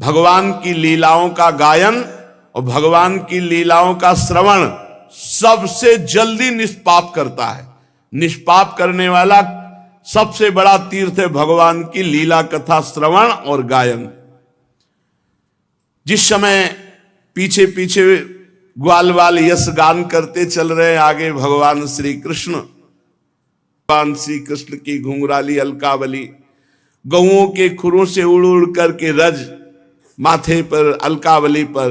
भगवान की लीलाओं का गायन और भगवान की लीलाओं का श्रवण सबसे जल्दी निष्पाप करता है। निष्पाप करने वाला सबसे बड़ा तीर्थ है भगवान की लीला कथा श्रवण और गायन। जिस समय पीछे पीछे ग्वाल वाल यश गान करते चल रहे हैं, आगे भगवान श्री कृष्ण की घुंघराली अलकावली गौओं के खुरों से उड़ उड़ करके रज, माथे पर अलकावली पर,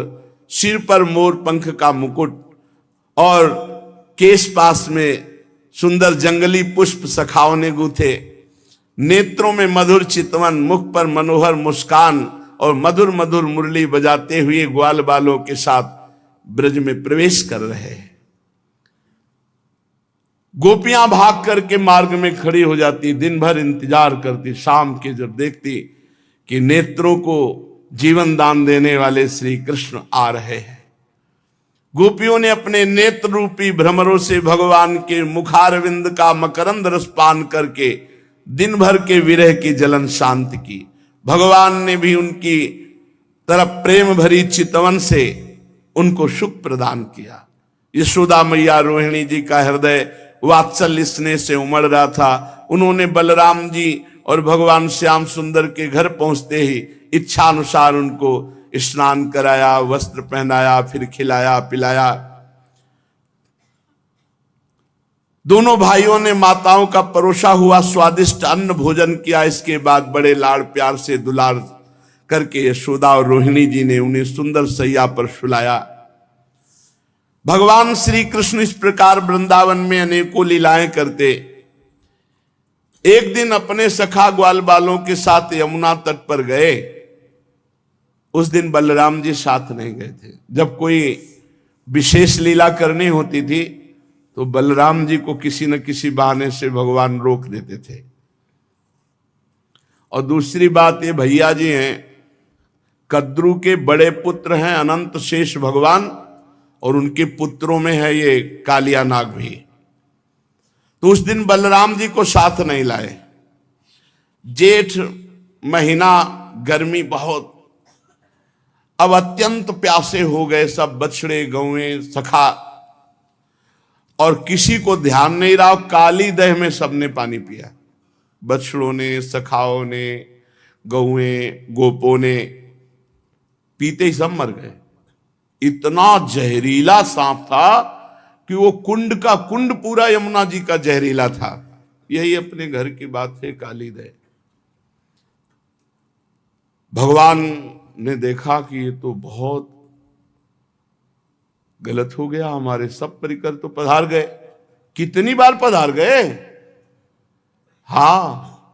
सिर पर मोर पंख का मुकुट और केश पास में सुंदर जंगली पुष्प सखाओं ने गूथे, नेत्रों में मधुर चितवन, मुख पर मनोहर मुस्कान और मधुर मधुर मुरली बजाते हुए ग्वाल बालों के साथ ब्रज में प्रवेश कर रहे हैं। गोपियां भाग करके मार्ग में खड़ी हो जाती, दिन भर इंतजार करती, शाम के जब देखती कि नेत्रों को जीवन दान देने वाले श्री कृष्ण आ रहे हैं। गोपियों ने अपने नेत्र रूपी भ्रमरों से भगवान के मुखारविंद का मकरंद रस पान करके दिन भर के विरह की जलन शांत की। भगवान ने भी उनकी तरफ प्रेम भरी चितवन से उनको सुख प्रदान किया। यशोदा मैया रोहिणी जी का हृदय वात्सल्य स्नेह से उमड़ रहा था। उन्होंने बलराम जी और भगवान श्याम सुंदर के घर पहुंचते ही इच्छा अनुसार उनको स्नान कराया, वस्त्र पहनाया, फिर खिलाया पिलाया। दोनों भाइयों ने माताओं का परोसा हुआ स्वादिष्ट अन्न भोजन किया। इसके बाद बड़े लाड़ प्यार से दुलार करके यशोदा और रोहिणी जी ने उन्हें सुंदर सैया पर सुलाया। भगवान श्री कृष्ण इस प्रकार वृंदावन में अनेकों लीलाएं करते। एक दिन अपने सखा ग्वाल बालों के साथ यमुना तट पर गए। उस दिन बलराम जी साथ नहीं गए थे। जब कोई विशेष लीला करनी होती थी तो बलराम जी को किसी न किसी बहाने से भगवान रोक देते थे। और दूसरी बात, ये भैया जी हैं, कद्रू के बड़े पुत्र हैं अनंत शेष भगवान, और उनके पुत्रों में है ये कालिया नाग भी। तो उस दिन बलराम जी को साथ नहीं लाए। जेठ महीना, गर्मी बहुत, अब अत्यंत प्यासे हो गए सब बछड़े गौएं सखा, और किसी को ध्यान नहीं रहा। काली दह में सबने पानी पिया, बछड़ों ने, सखाओं ने, गौएं गोपों ने, पीते ही सब मर गए। इतना जहरीला सांप था कि वो कुंड का कुंड पूरा यमुना जी का जहरीला था। यही अपने घर की बात है, काली दह। भगवान ने देखा कि ये तो बहुत गलत हो गया, हमारे सब परिकर तो पधार गए। कितनी बार पधार गए। हां,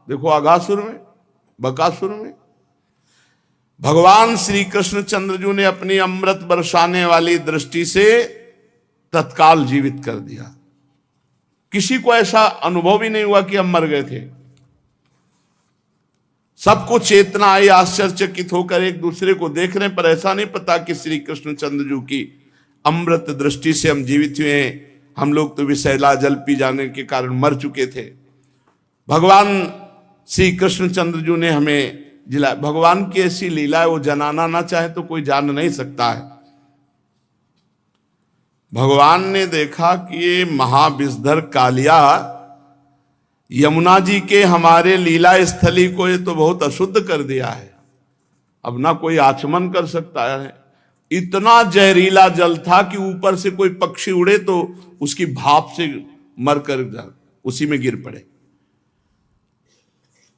देखो आगासुर में, बकासुर में भगवान श्री कृष्ण चंद्रजू ने अपनी अमृत बरसाने वाली दृष्टि से तत्काल जीवित कर दिया। किसी को ऐसा अनुभव ही नहीं हुआ कि हम मर गए थे। सबको चेतना आई, आश्चर्यचकित होकर एक दूसरे को देख रहे, पर ऐसा नहीं पता कि श्री कृष्ण चंद्रजू की अमृत दृष्टि से हम जीवित हुए हैं। हम लोग तो विषैला जल पी जाने के कारण मर चुके थे। भगवान श्री कृष्ण चंद्रजू ने हमें जिला। भगवान की ऐसी लीला है, वो जनाना ना चाहे तो कोई जान नहीं सकता है। भगवान ने देखा कि ये महाविषधर कालिया यमुना जी के हमारे लीला स्थली को ये तो बहुत अशुद्ध कर दिया है। अब ना कोई आचमन कर सकता है। इतना जहरीला जल था कि ऊपर से कोई पक्षी उड़े तो उसकी भाप से मर कर उसी में गिर पड़े।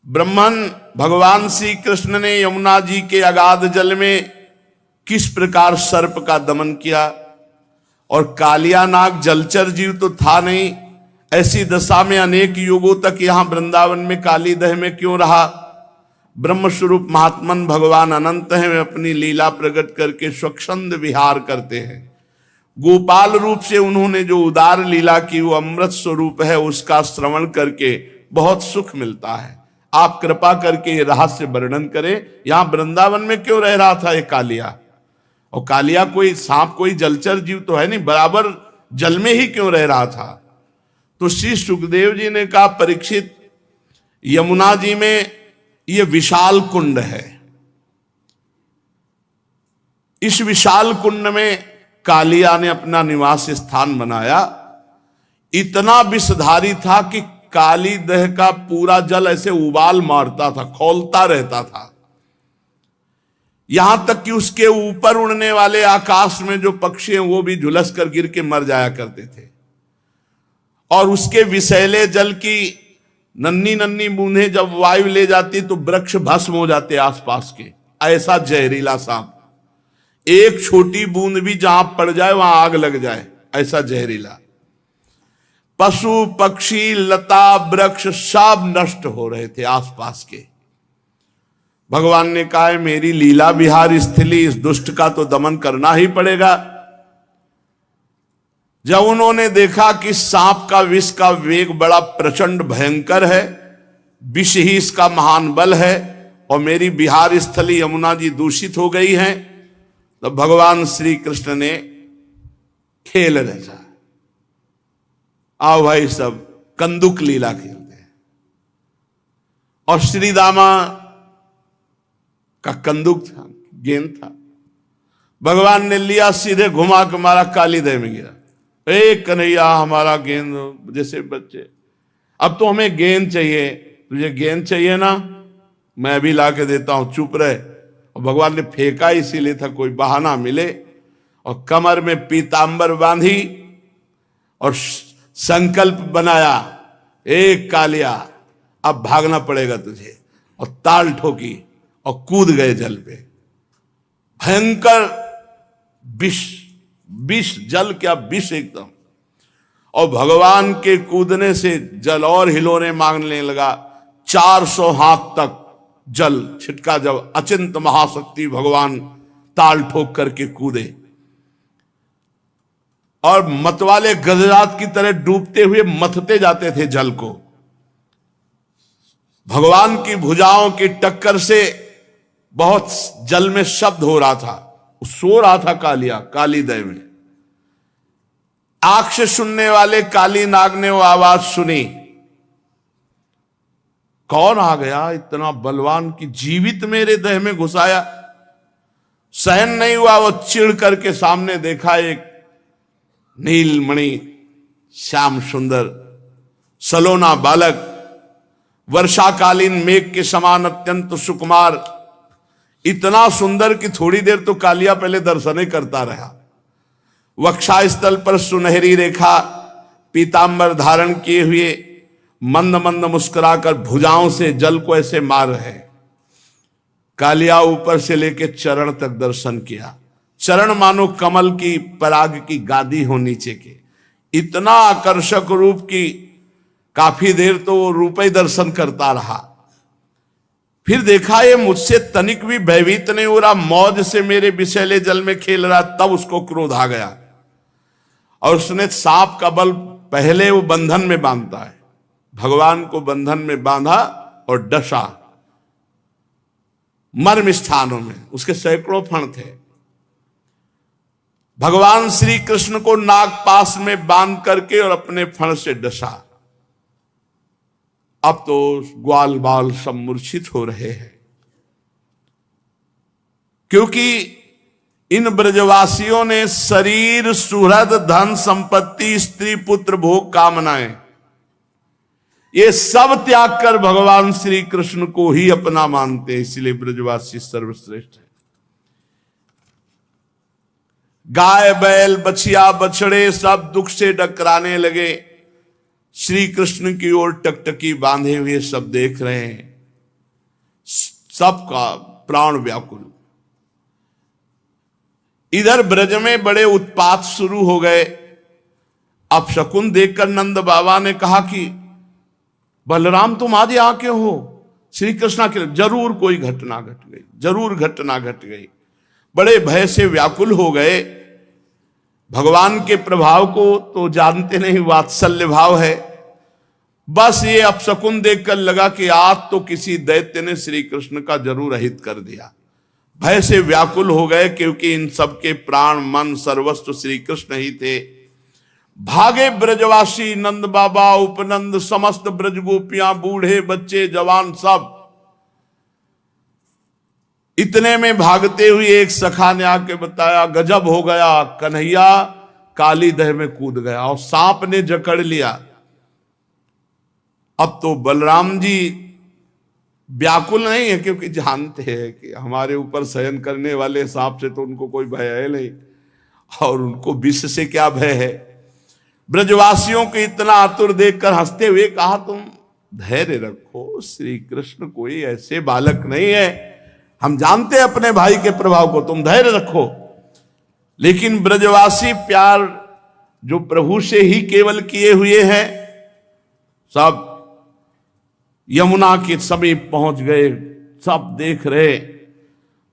ब्रह्मन भगवान श्री कृष्ण ने यमुना जी के अगाध जल में किस प्रकार सर्प का दमन किया, और कालिया नाग जलचर जीव तो था नहीं। ऐसी दशा में अनेक युगों तक यहां वृंदावन में काली दह में क्यों रहा। ब्रह्म स्वरूप महात्मन भगवान अनंत हैं, वे अपनी लीला प्रकट करके स्वच्छंद विहार करते हैं। गोपाल रूप से उन्होंने जो उदार लीला की वो अमृत स्वरूप है, उसका श्रवण करके बहुत सुख मिलता है। आप कृपा करके ये रहस्य वर्णन करें, यहां वृंदावन में क्यों रह रहा था ये कालिया। और कालिया कोई सांप, कोई जलचर जीव तो है नहीं, बराबर जल में ही क्यों रह रहा था। तो श्री सुखदेव जी ने कहा, परीक्षित, यमुना जी में ये विशाल कुंड है, इस विशाल कुंड में कालिया ने अपना निवास स्थान बनाया। इतना विषधारी था कि काली दह का पूरा जल ऐसे उबाल मारता था, खौलता रहता था। यहां तक कि उसके ऊपर उड़ने वाले आकाश में जो पक्षी हैं वो भी झुलस कर गिर के मर जाया करते थे। और उसके विषैले जल की नन्ही नन्ही बूंदें जब वायु ले जाती तो वृक्ष भस्म हो जाते आसपास के। ऐसा जहरीला सांप, एक छोटी बूंद भी जहां पड़ जाए वहां आग लग जाए, ऐसा जहरीला। पशु पक्षी लता वृक्ष सब नष्ट हो रहे थे आसपास के। भगवान ने कहा है मेरी लीला विहार स्थली, इस दुष्ट का तो दमन करना ही पड़ेगा। जब उन्होंने देखा कि सांप का विष का वेग बड़ा प्रचंड भयंकर है, विष ही इसका महान बल है और मेरी विहार स्थली यमुना जी दूषित हो गई है, तो भगवान श्री कृष्ण ने खेल रचा। आओ भाई सब कंदुक लीला खेलते हैं। और श्री दामा का कंदुक था, गेंद था, भगवान ने लिया सीधे घुमा के मारा, काली दह में गिरा। ए कन्हैया हमारा गेंद, जैसे बच्चे अब तो हमें गेंद चाहिए, तुझे गेंद चाहिए ना, मैं भी ला के देता हूं, चुप रहे। और भगवान ने फेंका इसीलिए था कोई बहाना मिले, और कमर में पीतांबर बांधी और संकल्प बनाया, एक कालिया अब भागना पड़ेगा तुझे, और ताल ठोकी और कूद गए जल पे। भयंकर विष, विष जल क्या विष एकदम। और भगवान के कूदने से जल और हिलोने मांगने लगा। 400 हाथ तक जल छिटका, जब अचिंत महाशक्ति भगवान ताल ठोक करके कूदे और मतवाले गजरात की तरह डूबते हुए मथते जाते थे जल को। भगवान की भुजाओं की टक्कर से बहुत जल में शब्द हो रहा था, सो रहा था कालिया काली दह में। आंख से सुनने वाले काली नाग ने वो आवाज सुनी, कौन आ गया इतना बलवान की जीवित मेरे देह में घुसाया। सहन नहीं हुआ, वो चिढ़ करके सामने देखा एक नीलमणि श्याम सुंदर सलोना बालक, वर्षाकालीन मेघ के समान अत्यंत सुकुमार, इतना सुंदर कि थोड़ी देर तो कालिया पहले दर्शन ही करता रहा। वक्षास्थल पर सुनहरी रेखा, पीतांबर धारण किए हुए, मंद मंद मुस्कुराकर भुजाओं से जल को ऐसे मार रहे। कालिया ऊपर से लेके चरण तक दर्शन किया। चरण मानो कमल की पराग की गादी हो नीचे के, इतना आकर्षक रूप की काफी देर तो वो रूप ही दर्शन करता रहा। फिर देखा ये मुझसे तनिक भी भयभीत नहीं हो रहा, मौज से मेरे विषैले जल में खेल रहा। तब उसको क्रोध आ गया और उसने सांप का बल पहले वो बंधन में बांधता है, भगवान को बंधन में बांधा और डसा मर्म स्थानों में। उसके सैकड़ों फण थे। भगवान श्री कृष्ण को नागपाश में बांध करके और अपने फण से डसा। अब तो ग्वाल बाल सब मूर्छित हो रहे हैं, क्योंकि इन ब्रजवासियों ने शरीर सुहृद धन संपत्ति स्त्री पुत्र भोग कामनाएं ये सब त्याग कर भगवान श्री कृष्ण को ही अपना मानते हैं। इसलिए ब्रजवासी सर्वश्रेष्ठ है। गाय बैल बछिया बछड़े सब दुख से डकराने लगे। श्री कृष्ण की ओर टकटकी बांधे हुए सब देख रहे हैं, सबका प्राण व्याकुल। इधर ब्रज में बड़े उत्पात शुरू हो गए। अब शकुन देखकर नंद बाबा ने कहा कि बलराम तुम आज यहाँ क्यों हो? श्री कृष्ण के जरूर कोई घटना घट गई, जरूर घटना घट गई। बड़े भय से व्याकुल हो गए। भगवान के प्रभाव को तो जानते नहीं, वात्सल्य भाव है। बस ये अपशकुन देखकर लगा कि आज तो किसी दैत्य ने श्री कृष्ण का जरूर अहित कर दिया। भय से व्याकुल हो गए, क्योंकि इन सबके प्राण मन सर्वस्व श्री कृष्ण ही थे। भागे ब्रजवासी, नंद बाबा, उपनंद, समस्त ब्रज गोपियां, बूढ़े बच्चे जवान सब। इतने में भागते हुए एक सखा ने आके बताया, गजब हो गया, कन्हैया काली दह में कूद गया और सांप ने जकड़ लिया। अब तो बलराम जी व्याकुल नहीं है, क्योंकि जानते हैं कि हमारे ऊपर शयन करने वाले सांप से तो उनको कोई भय है नहीं, और उनको विष से क्या भय है। ब्रजवासियों को इतना आतुर देखकर हंसते हुए कहा, तुम धैर्य रखो, श्री कृष्ण कोई ऐसे बालक नहीं है, हम जानते हैं अपने भाई के प्रभाव को, तुम धैर्य रखो। लेकिन ब्रजवासी प्यार जो प्रभु से ही केवल किए हुए हैं, सब यमुना के समीप पहुंच गए, सब देख रहे।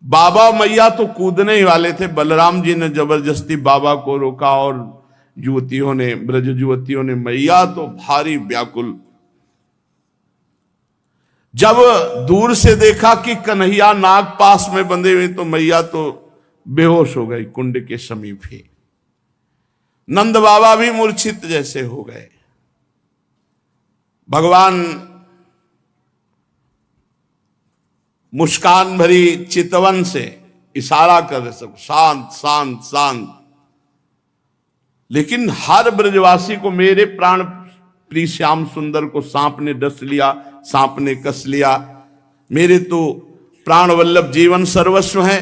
बाबा मैया तो कूदने ही वाले थे, बलराम जी ने जबरदस्ती बाबा को रोका, और युवतियों ने, ब्रज युवतियों ने, मैया तो भारी व्याकुल। जब दूर से देखा कि कन्हैया नाग पास में बंधे हुए, तो मैया तो बेहोश हो गई कुंड के समीप ही। नंद बाबा भी मूर्छित जैसे हो गए। भगवान मुस्कान भरी चितवन से इशारा कर रहे, सब शांत शांत शांत। लेकिन हर ब्रजवासी को, मेरे प्राण प्रिय श्याम सुंदर को सांप ने डस लिया, सांप ने कस लिया, मेरे तो प्राण वल्लभ जीवन सर्वस्व है।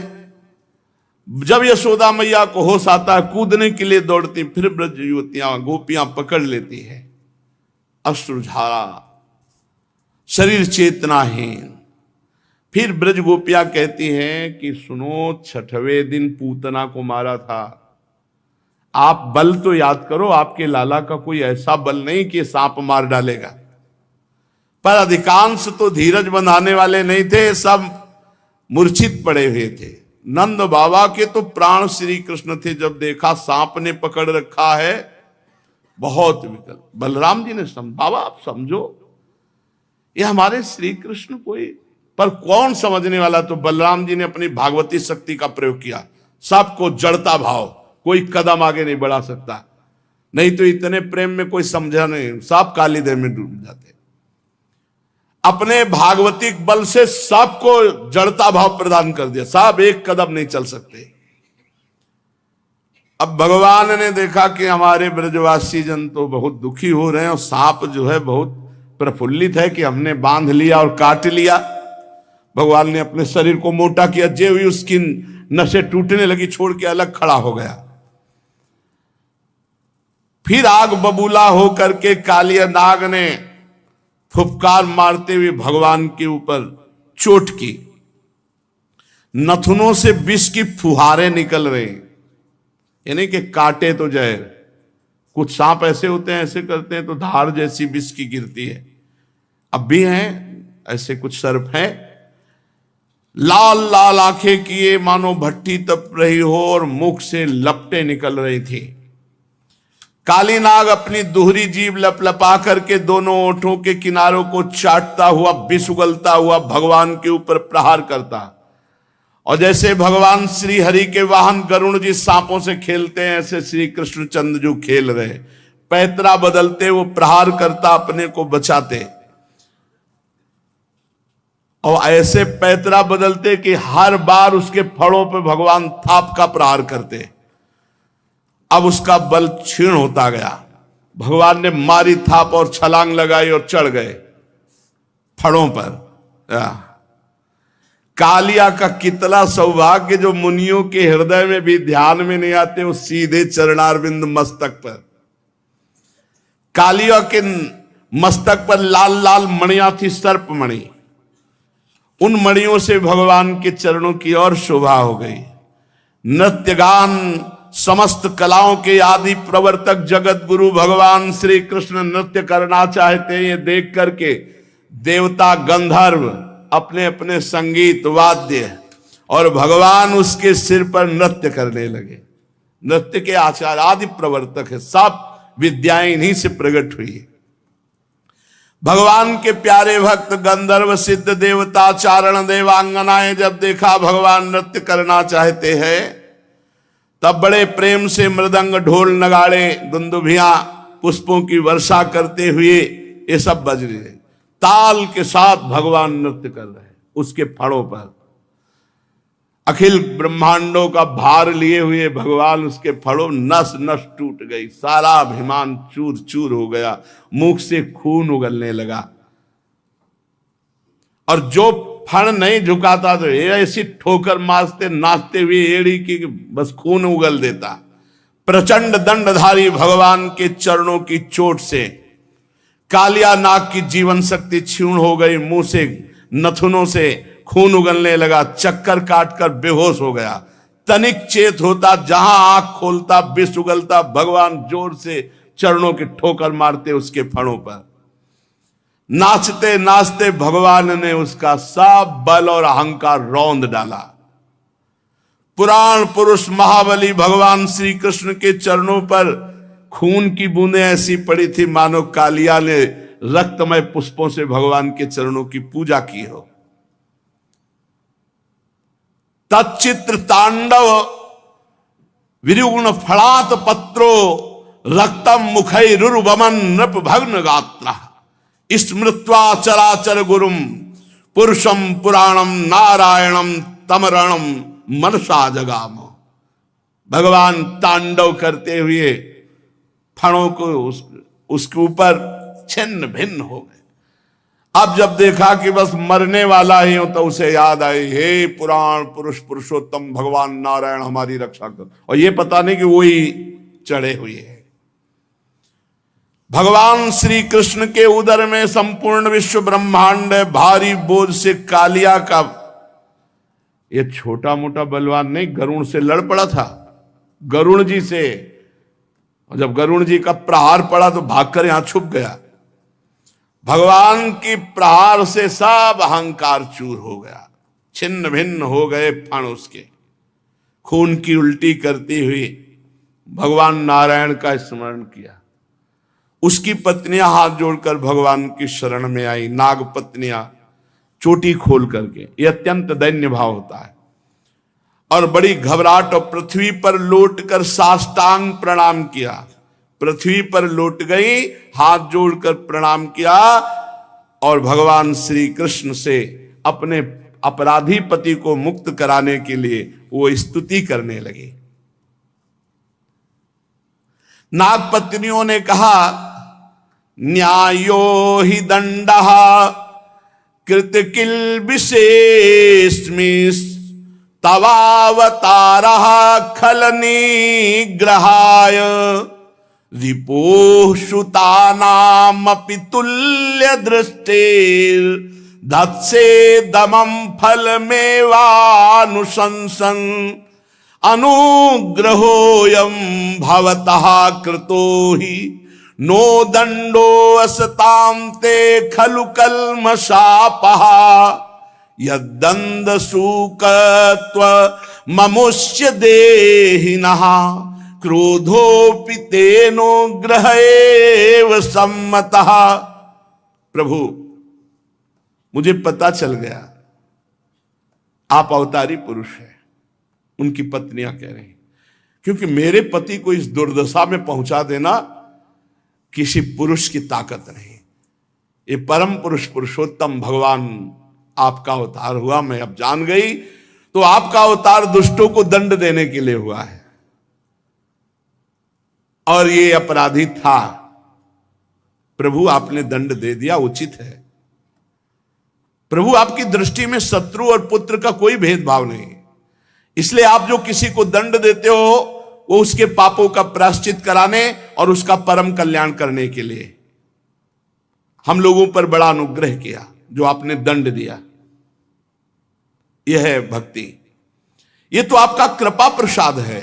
जब यशोदा मैया को होश आता है, कूदने के लिए दौड़ती, फिर ब्रज युवतियां गोपियां पकड़ लेती है, अश्रुधारा, शरीर चेतनाहीन। फिर ब्रज गोपियां कहती हैं कि सुनो, छठवें दिन पूतना को मारा था, आप बल तो याद करो, आपके लाला का कोई ऐसा बल नहीं कि सांप मार डालेगा। पर अधिकांश तो धीरज बंधाने वाले नहीं थे, सब मूर्छित पड़े हुए थे। नंद बाबा के तो प्राण श्री कृष्ण थे, जब देखा सांप ने पकड़ रखा है, बहुत विकल। बलराम जी ने बाबा आप समझो, ये हमारे श्री कृष्ण कोई, पर कौन समझने वाला। तो बलराम जी ने अपनी भागवती शक्ति का प्रयोग किया, सबको जड़ता भाव, कोई कदम आगे नहीं बढ़ा सकता, नहीं तो इतने प्रेम में कोई समझा नहीं, सब काली दह में डूब जाते। अपने भागवतिक बल से सबको जड़ता भाव प्रदान कर दिया, सब एक कदम नहीं चल सकते। अब भगवान ने देखा कि हमारे ब्रजवासी जन तो बहुत दुखी हो रहे हैं, और सांप जो है बहुत प्रफुल्लित है कि हमने बांध लिया और काट लिया। भगवान ने अपने शरीर को मोटा किया, जे हुई उसकी नसें टूटने लगी, छोड़ के अलग खड़ा हो गया। फिर आग बबूला होकर के कालिया नाग ने फुफकार मारते हुए भगवान के ऊपर चोट की, नथुनों से विष की फुहारें निकल रहे, यानी कि काटे तो जहर। कुछ सांप ऐसे होते हैं, ऐसे करते हैं तो धार जैसी विष की गिरती है। अब भी हैं ऐसे कुछ सर्प हैं, लाल लाल आंखें किए मानो भट्टी तप रही हो, और मुख से लपटें निकल रही थी। काली नाग अपनी दोहरी जीभ लपलपा करके दोनों ओठों के किनारों को चाटता हुआ, विष उगलता हुआ भगवान के ऊपर प्रहार करता। और जैसे भगवान श्री हरि के वाहन गरुण जी सांपों से खेलते हैं, ऐसे श्री कृष्णचंद्र जो खेल रहे, पैतरा बदलते वो प्रहार करता, अपने को बचाते। और ऐसे पैतरा बदलते कि हर बार उसके फड़ों पे भगवान थाप का प्रहार करते। अब उसका बल क्षीण होता गया। भगवान ने मारी थाप और छलांग लगाई और चढ़ गए फड़ों पर। कालिया का कितना सौभाग्य, जो मुनियों के हृदय में भी ध्यान में नहीं आते, वो सीधे चरणारविंद मस्तक पर। कालिया के मस्तक पर लाल लाल मणियां थी, सर्प मणि। उन मणियों से भगवान के चरणों की और शोभा हो गई। नृत्य गान समस्त कलाओं के आदि प्रवर्तक जगत गुरु भगवान श्री कृष्ण नृत्य करना चाहते हैं, ये देख करके देवता गंधर्व अपने अपने संगीत वाद्य और भगवान उसके सिर पर नृत्य करने लगे। नृत्य के आचार्य आदि प्रवर्तक है, सब विद्याएं इन्हीं से प्रकट हुई। भगवान के प्यारे भक्त गंधर्व सिद्ध देवता चारण देवांगनाएं जब देखा भगवान नृत्य करना चाहते हैं, तब बड़े प्रेम से मृदंग ढोल नगाड़े दुंदुभियां पुष्पों की वर्षा करते हुए ये सब बज रहे, ताल के साथ भगवान नृत्य कर रहे उसके फड़ों पर। अखिल ब्रह्मांडों का भार लिए हुए भगवान उसके फड़ो, नस नस टूट गई, सारा अभिमान चूर चूर हो गया, मुख से खून उगलने लगा। और जो फण नहीं झुकाता तो ऐसी ठोकर मारते नाचते हुए एड़ी की बस खून उगल देता। प्रचंड दंडधारी भगवान के चरणों की चोट से कालिया नाग की जीवन शक्ति क्षीण हो गई, मुंह से नथुनों से खून उगलने लगा, चक्कर काटकर बेहोश हो गया। तनिक चेत होता, जहां आंख खोलता विष उगलता, भगवान जोर से चरणों की ठोकर मारते उसके फणों पर। नाचते नाचते भगवान ने उसका सब बल और अहंकार रौंद डाला। पुराण पुरुष महाबली भगवान श्री कृष्ण के चरणों पर खून की बूंदें ऐसी पड़ी थी मानो कालिया ने रक्तमय पुष्पों से भगवान के चरणों की पूजा की हो। तच्चित्र तांडव विरुगुण फलात पत्रो रक्तम मुखैरुर्वमन नृप भग्न गात्र स्मृत्वा चराचर गुरुम पुरुषम पुराणम नारायणम तमरणम मनसा जगाम। भगवान तांडव करते हुए फणों को उसके ऊपर छिन्न भिन्न हो गए। अब जब देखा कि बस मरने वाला ही हो तो उसे याद आई, हे पुराण पुरुष पुरुषोत्तम भगवान नारायण हमारी रक्षा कर। और ये पता नहीं कि वही चढ़े हुए हैं। भगवान श्री कृष्ण के उदर में संपूर्ण विश्व ब्रह्मांड भारी बोझ से कालिया का ये छोटा मोटा बलवान नहीं, गरुण से लड़ पड़ा था, गरुण जी से। और जब गरुण जी का प्रहार पड़ा तो भागकर यहां छुप गया। भगवान की प्रहार से सब अहंकार चूर हो गया, छिन्न भिन्न हो गए फण उसके। खून की उल्टी करती हुई भगवान नारायण का स्मरण किया। उसकी पत्नियां हाथ जोड़कर भगवान की शरण में आई, नाग पत्नियां चोटी खोल करके। यह अत्यंत दैन्य भाव होता है। और बड़ी घबराहट और पृथ्वी पर लौटकर साष्टांग प्रणाम किया। पृथ्वी पर लौट गई, हाथ जोड़कर प्रणाम किया और भगवान श्री कृष्ण से अपने अपराधी पति को मुक्त कराने के लिए वो स्तुति करने लगी। नाग पत्नियों ने कहा, न्यायो हि दंडः कृत किल विशेषमिस् तवावतारः खल निग्रहाय रिपोः श्रुतानामपि तुल्य दृष्टिर् धत्से दमं फलमेवानुशंसन अनुग्रहोऽयं भवतः कृतो हि नो दंडो असतां ते खलु कल्मषापः यद्दंड सूकत्व ममुष्य देहिनः क्रोधोपि तेनो ग्रहेव सम्मतः। प्रभु, मुझे पता चल गया आप अवतारी पुरुष हैं। उनकी पत्नियां कह रही, क्योंकि मेरे पति को इस दुर्दशा में पहुंचा देना किसी पुरुष की ताकत नहीं। ये परम पुरुष पुरुषोत्तम भगवान आपका अवतार हुआ। मैं अब जान गई, तो आपका अवतार दुष्टों को दंड देने के लिए हुआ है। और ये अपराधी था, प्रभु आपने दंड दे दिया, उचित है। प्रभु आपकी दृष्टि में शत्रु और पुत्र का कोई भेदभाव नहीं, इसलिए आप जो किसी को दंड देते हो वो उसके पापों का प्रायश्चित कराने और उसका परम कल्याण करने के लिए। हम लोगों पर बड़ा अनुग्रह किया जो आपने दंड दिया। यह है भक्ति। यह तो आपका कृपा प्रसाद है,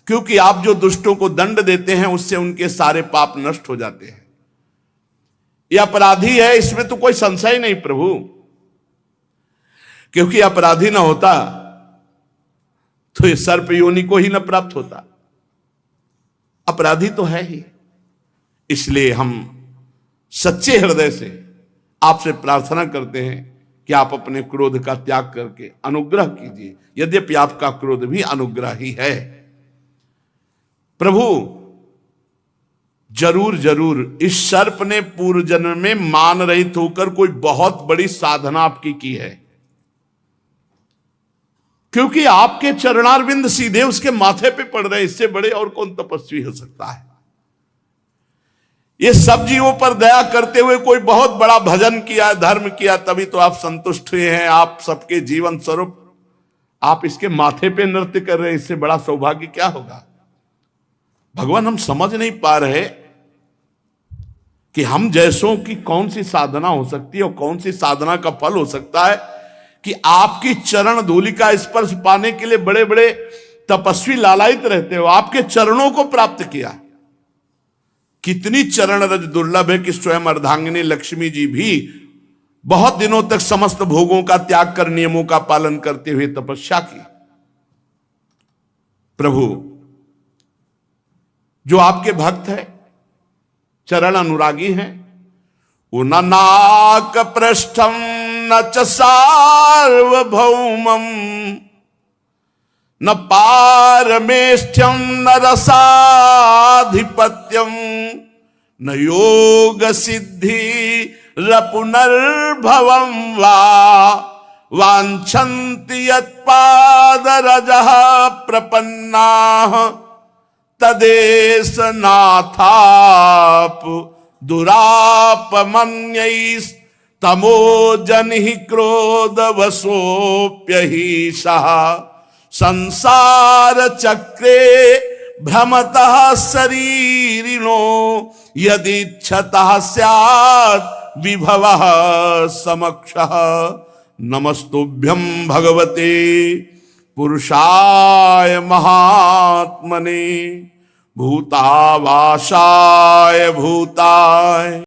क्योंकि आप जो दुष्टों को दंड देते हैं उससे उनके सारे पाप नष्ट हो जाते हैं। यह अपराधी है, इसमें तो कोई संशय नहीं प्रभु, क्योंकि अपराधी ना होता तो ये सर्प योनि को ही न प्राप्त होता। अपराधी तो है ही, इसलिए हम सच्चे हृदय से आपसे प्रार्थना करते हैं कि आप अपने क्रोध का त्याग करके अनुग्रह कीजिए। यद्यपि आपका क्रोध भी अनुग्रह ही है। प्रभु, जरूर जरूर इस सर्प ने पूर्व जन्म में मान रहित होकर कोई बहुत बड़ी साधना आपकी की है। क्योंकि आपके चरणारविंद सीधे उसके माथे पे पड़ रहे, इससे बड़े और कौन तपस्वी हो सकता है। ये सब जीवों पर दया करते हुए कोई बहुत बड़ा भजन किया, धर्म किया, तभी तो आप संतुष्ट हुए हैं। आप सबके जीवन स्वरूप आप इसके माथे पे नृत्य कर रहे हैं, इससे बड़ा सौभाग्य क्या होगा। भगवान, हम समझ नहीं पा रहे कि हम जैसों की कौन सी साधना हो सकती है और कौन सी साधना का फल हो सकता है कि आपकी चरण धूलि का स्पर्श पाने के लिए बड़े बड़े तपस्वी लालायित रहते हो। आपके चरणों को प्राप्त किया। कितनी चरण रज दुर्लभ है कि स्वयं अर्धांगिनी लक्ष्मी जी भी बहुत दिनों तक समस्त भोगों का त्याग कर नियमों का पालन करते हुए तपस्या की। प्रभु, जो आपके भक्त है, चरण अनुरागी हैं, वो न नाक पृष्ठम न च सार्वभौमम न पारमेष्ठ्यम न रसाधिपत्यम न योग सिद्धि पुनर्भवम वा वांछन्ति यत्पादरजः प्रपन्नाः तदेश नाथाप दुरापमन्यैस्तमोजनिः क्रोधवशोऽप्यहीशः संसार चक्रे भ्रमतः शरीरिणो यदिच्छतः स्यात् विभवः समक्षः। नमस्तुभ्यं भगवते पुरुषाय महात्मने भूतावासाय भूताय